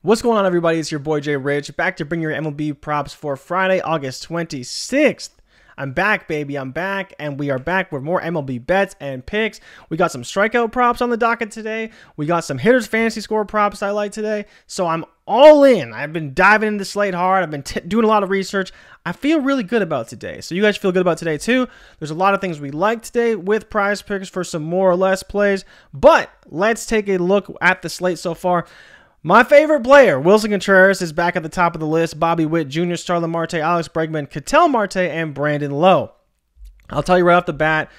What's going on, everybody? It's your boy Jay Rich, back to bring your MLB props for Friday, August 26th. I'm back, baby. I'm back, and we are back with more MLB bets and picks. We got some strikeout props on the docket today. We got some hitters fantasy score props I like today. So I'm all in. I've been diving into the slate hard. I've been doing a lot of research. I feel really good about today. So you guys feel good about today too. There's a lot of things we like today with Prize Picks for some more or less plays. But let's take a look at the slate so far. My favorite player, Willson Contreras, is back at the top of the list. Bobby Witt Jr., Starlin Marte, Alex Bregman, Ketel Marte, and Brandon Lowe. I'll tell you right off the bat,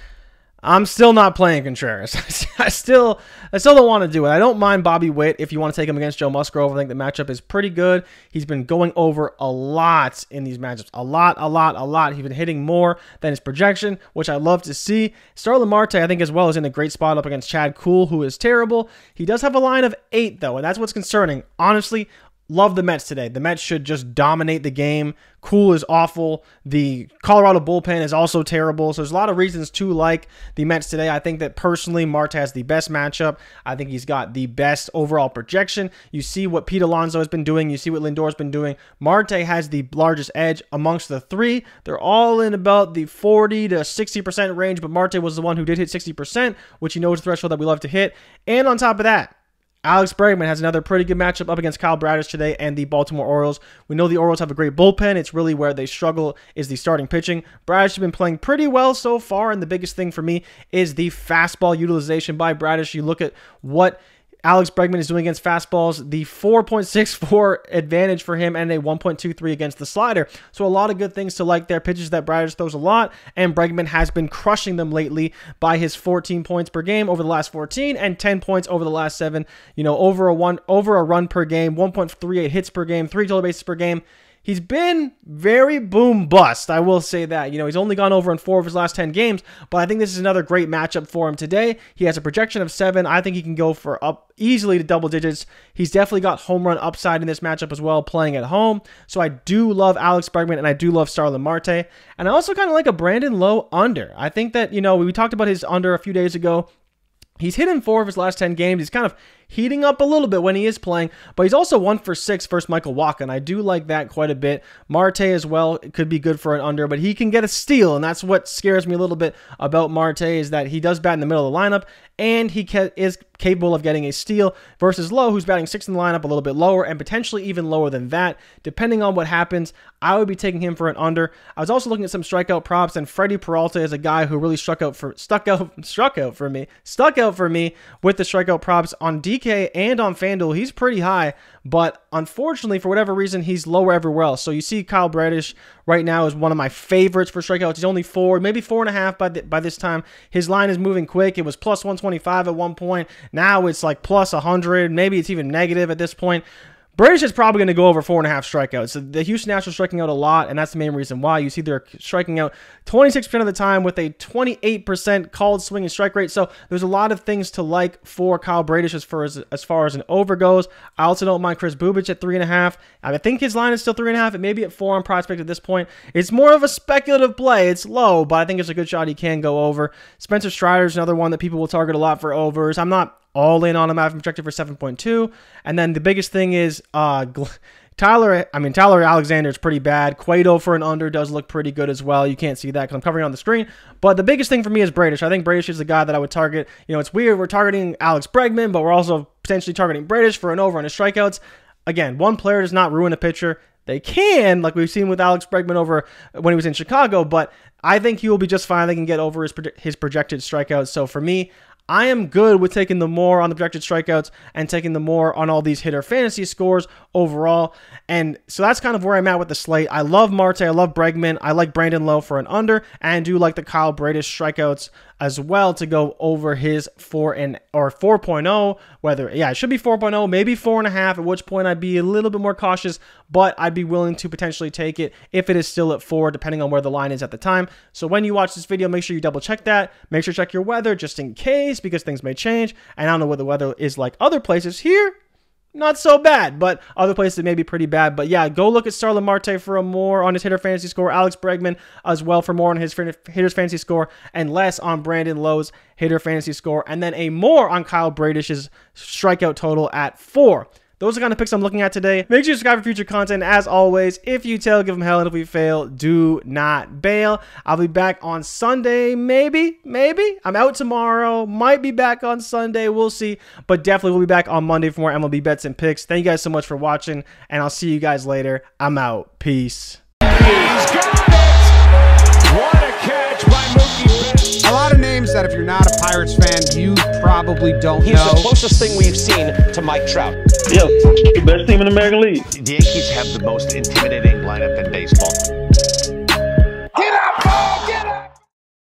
I'm still not playing Contreras. I still don't want to do it. I don't mind Bobby Witt if you want to take him against Joe Musgrove. I think the matchup is pretty good. He's been going over a lot in these matchups. A lot. He's been hitting more than his projection, which I love to see. Starlin Marte, I think, as well, is in a great spot up against Chad Kuhl, who is terrible. He does have a line of 8, though, and that's what's concerning. Honestly, love the Mets today. The Mets should just dominate the game. Kuhl is awful. The Colorado bullpen is also terrible. So there's a lot of reasons to like the Mets today. I think that personally, Marte has the best matchup. I think he's got the best overall projection. You see what Pete Alonso has been doing. You see what Lindor's been doing. Marte has the largest edge amongst the three. They're all in about the 40 to 60% range, but Marte was the one who did hit 60%, which you know is the threshold that we love to hit. And on top of that, Alex Bregman has another pretty good matchup up against Kyle Bradish today and the Baltimore Orioles. We know the Orioles have a great bullpen. It's really where they struggle is the starting pitching. Bradish has been playing pretty well so far, and the biggest thing for me is the fastball utilization by Bradish. You look at what Alex Bregman is doing against fastballs, the 4.64 advantage for him and a 1.23 against the slider. So a lot of good things to like there. Pitches that Bradish throws a lot, and Bregman has been crushing them lately by his 14 points per game over the last 14 and 10 points over the last 7. You know, over a run per game, 1.38 hits per game, 3 total bases per game. He's been very boom bust, I will say that. You know, he's only gone over in 4 of his last 10 games, but I think this is another great matchup for him today. He has a projection of 7. I think he can go for up easily to double digits. He's definitely got home run upside in this matchup as well, playing at home. So I do love Alex Bregman, and I do love Starlin Marte. And I also kind of like a Brandon Lowe under. I think that, you know, we talked about his under a few days ago. He's hit in 4 of his last 10 games. He's kind of heating up a little bit when he is playing, but he's also 1 for 6 versus Michael Wacha, and I do like that quite a bit. Marte as well, it could be good for an under, but he can get a steal, and that's what scares me a little bit about Marte is that he does bat in the middle of the lineup, and he is capable of getting a steal versus Lowe, who's batting 6th in the lineup, a little bit lower, and potentially even lower than that. Depending on what happens, I would be taking him for an under. I was also looking at some strikeout props, and Freddie Peralta is a guy who really stuck out for me with the strikeout props on DK and on FanDuel. He's pretty high, but unfortunately, for whatever reason, he's lower everywhere else. So you see Kyle Bradish right now is one of my favorites for strikeouts. He's only 4, maybe 4.5 by this time. His line is moving quick. It was plus 125 at one point. Now it's like plus 100. Maybe it's even negative at this point. Bradish is probably going to go over 4.5 strikeouts. So the Houston Nationals are striking out a lot, and that's the main reason why. You see they're striking out 26% of the time with a 28% called swing and strike rate. So there's a lot of things to like for Kyle Bradish as far as an over goes. I also don't mind Chris Bubic at 3.5. I think his line is still 3.5. It may be at 4 on prospect at this point. It's more of a speculative play. It's low, but I think it's a good shot he can go over. Spencer Strider is another one that people will target a lot for overs. I'm not all in on him. I have him projected for 7.2. And then the biggest thing is Tyler Alexander is pretty bad. Cueto for an under does look pretty good as well. You can't see that because I'm covering on the screen. But the biggest thing for me is Bradish. I think Bradish is the guy that I would target. You know, it's weird. We're targeting Alex Bregman, but we're also potentially targeting Bradish for an over on his strikeouts. Again, one player does not ruin a pitcher. They can, like we've seen with Alex Bregman over when he was in Chicago, but I think he will be just fine. They can get over his projected strikeouts. So for me, I am good with taking the more on the projected strikeouts and taking the more on all these hitter fantasy scores overall. And so that's kind of where I'm at with the slate. I love Marte. I love Bregman. I like Brandon Lowe for an under, and do like the Kyle Bradish strikeouts as well to go over his 4.0. It should be 4.0, maybe 4.5, at which point I'd be a little bit more cautious, but I'd be willing to potentially take it if it is still at 4, depending on where the line is at the time. So when you watch this video, make sure you double check that. Make sure to check your weather just in case, because things may change. And I don't know what the weather is like other places. Here, not so bad, but other places may be pretty bad. But yeah, go look at Starlin Marte for a more on his hitter fantasy score, Alex Bregman as well for more on his hitter's fantasy score, and less on Brandon Lowe's hitter fantasy score, and then a more on Kyle Bradish's strikeout total at 4. those are the kind of picks I'm looking at today. Make sure you subscribe for future content. As always, if you tail, give them hell, and if we fail, do not bail. I'll be back on Sunday, maybe. I'm out tomorrow, might be back on Sunday, we'll see, but definitely we'll be back on Monday for more MLB bets and picks. Thank you guys so much for watching, and I'll see you guys later. I'm out. Peace. He's got it! What a catch by Mookie Betts. A lot of names that if you're not a Pirates fan, you probably don't know. He's the closest thing we've seen to Mike Trout. Yeah, the best team in the American League. The Yankees have the most intimidating lineup in baseball.